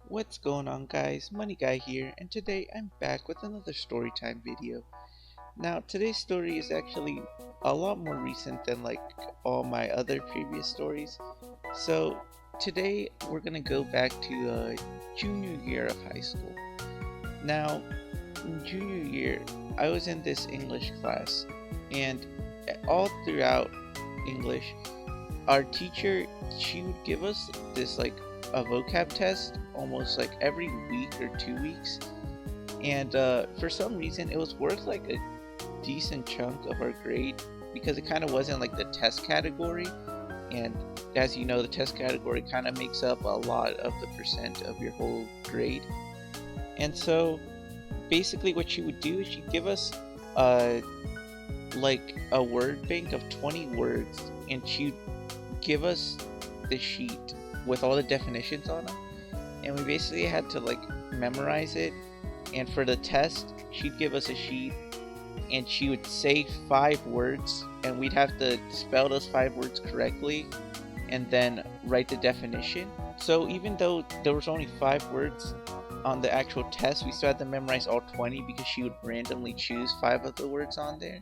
What's going on, guys? MoneyGuy here, and today I'm back with another Storytime video. Now, today's story is actually a lot more recent than like all my other previous stories. So, today we're gonna go back to junior year of high school. Now, in junior year, I was in this English class, and all throughout English, our teacher, she would give us this like a vocab test almost like every week or 2 weeks, and for some reason it was worth like a decent chunk of our grade because it kind of wasn't like the test category, and as you know, the test category kind of makes up a lot of the percent of your whole grade. And so basically what she would do is she'd give us uh like a word bank of 20 words, and she'd give us the sheet with all the definitions on them, and we basically had to like memorize it. And for the test, she'd give us a sheet, and she would say 5 words, and we'd have to spell those 5 words correctly and then write the definition. So even though there was only 5 words on the actual test, we still had to memorize all 20 because she would randomly choose 5 of the words on there.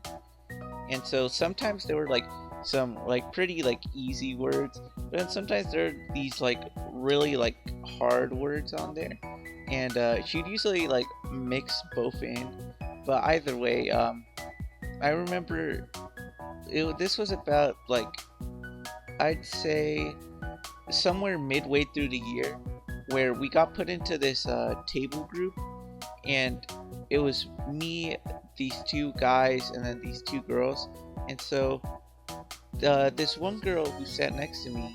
And so sometimes there were like some like pretty like easy words, but then sometimes there are these like really like hard words on there, and she'd usually like mix both in. But either way, I remember this was about like, I'd say somewhere midway through the year, where we got put into this table group, and it was me, these 2 guys, and then these 2 girls. And so this one girl who sat next to me,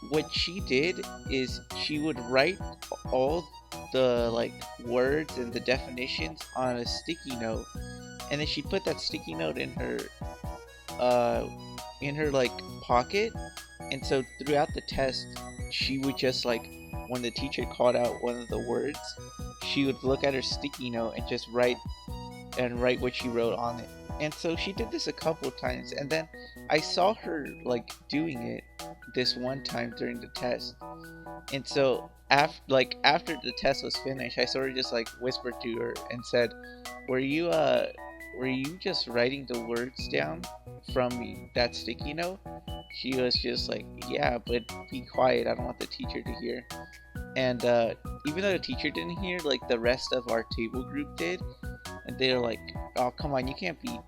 what she did is she would write all the like words and the definitions on a sticky note, and then she put that sticky note uh in her like pocket. And so throughout the test, she would just like, when the teacher called out one of the words, she would look at her sticky note and just write what she wrote on it. And so she did this a couple of times, and then I saw her like doing it this one time during the test. And so after the test was finished, I sort of just like whispered to her and said, were you just writing the words down from that sticky note?" She was just like, "Yeah, but be quiet, I don't want the teacher to hear." And even though the teacher didn't hear, like the rest of our table group did, and they're like, "Oh, come on, you can't be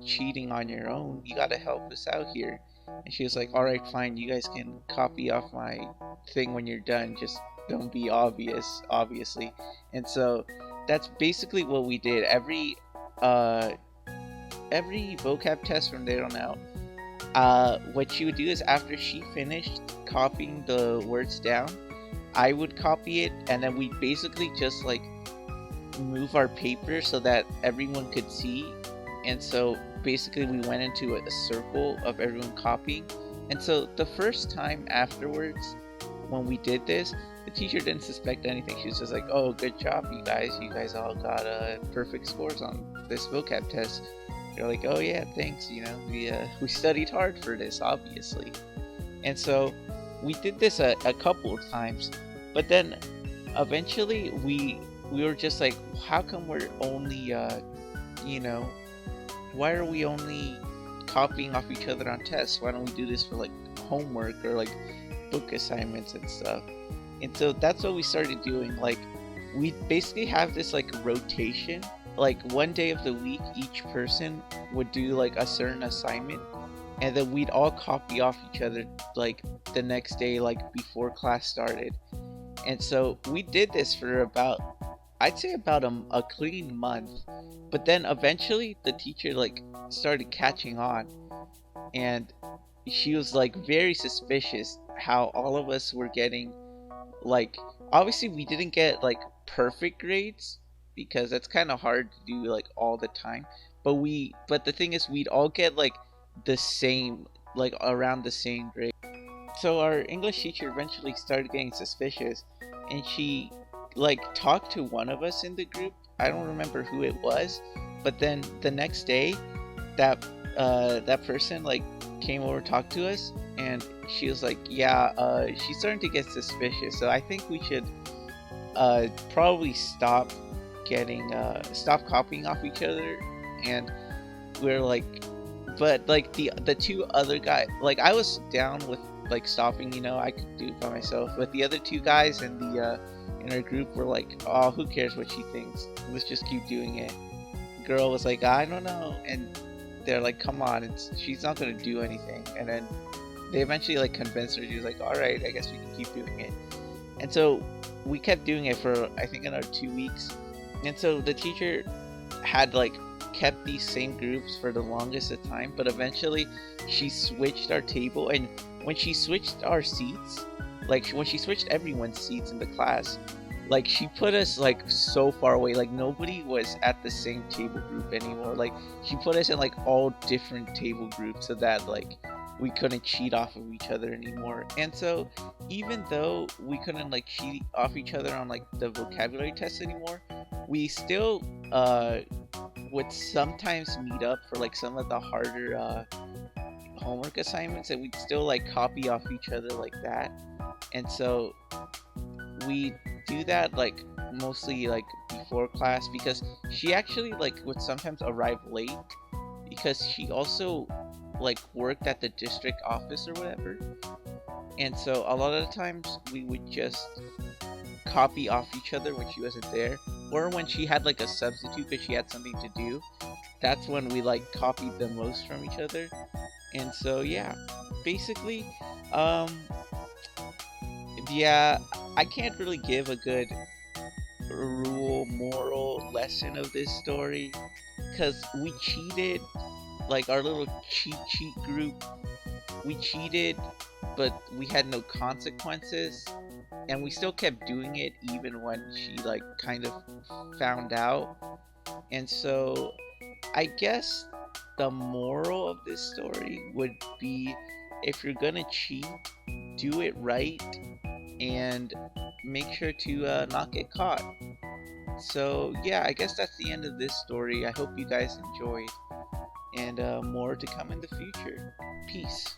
cheating on your own, you gotta help us out here." And she was like, "Alright, fine, you guys can copy off my thing when you're done, just don't be obvious, obviously." And so that's basically what we did uh every vocab test from there on out. What she would do is after she finished copying the words down, I would copy it, and then we basically just like move our paper so that everyone could see. And so basically we went into a circle of everyone copying. And so the first time afterwards, when we did this, the teacher didn't suspect anything. She was just like, "Oh, good job, you guys all got perfect scores on this vocab test." They're like, "Oh yeah, thanks, we studied hard for this, obviously." And so we did this a couple of times, but then eventually we were just like, how come we're only you know why are we only copying off each other on tests? Why don't we do this for like homework or like book assignments and stuff? And so that's what we started doing. Like, we basically have this like rotation, like one day of the week each person would do like a certain assignment, and then we'd all copy off each other like the next day, like before class started. And so we did this for about, I'd say about a clean month. But then eventually the teacher like started catching on, and she was like very suspicious how all of us were getting, like, obviously we didn't get like perfect grades because that's kind of hard to do like all the time, but the thing is we'd all get like the same, like around the same grade. So our English teacher eventually started getting suspicious, and she like talked to one of us in the group. I don't remember who it was, but then the next day, that that person like came over, talked to us, and she was like, "Yeah, she's starting to get suspicious. So I think we should probably stop copying off each other. And we're like, but like the two other guys, like I was down with like stopping, I could do it by myself, but the other two guys in our group were like, oh, who cares what she thinks, let's just keep doing it. Girl was like, I don't know, and they're like, come on, she's not gonna do anything. And then they eventually like convinced her. She was like, all right, I guess we can keep doing it. And so we kept doing it for I think another 2 weeks. And so the teacher had like kept these same groups for the longest of time, but eventually she switched our table. And when she switched our seats, like when she switched everyone's seats in the class, like she put us like so far away, like nobody was at the same table group anymore. Like she put us in like all different table groups so that like we couldn't cheat off of each other anymore. And so even though we couldn't like cheat off each other on like the vocabulary tests anymore, we still would sometimes meet up for like some of the harder homework assignments, and we'd still like copy off each other like that. And so we do that like mostly like before class, because she actually like would sometimes arrive late because she also like worked at the district office or whatever. And so a lot of the times we would just copy off each other when she wasn't there, or when she had like a substitute because she had something to do. That's when we like copied the most from each other. And so yeah, basically yeah, I can't really give a good rule moral lesson of this story, because we cheated, like our little cheat sheet group, we cheated, but we had no consequences, and we still kept doing it even when she like kind of found out. And so I guess the moral of this story would be, if you're gonna cheat, do it right and make sure to not get caught. So yeah, I guess that's the end of this story. I hope you guys enjoyed, and more to come in the future. Peace.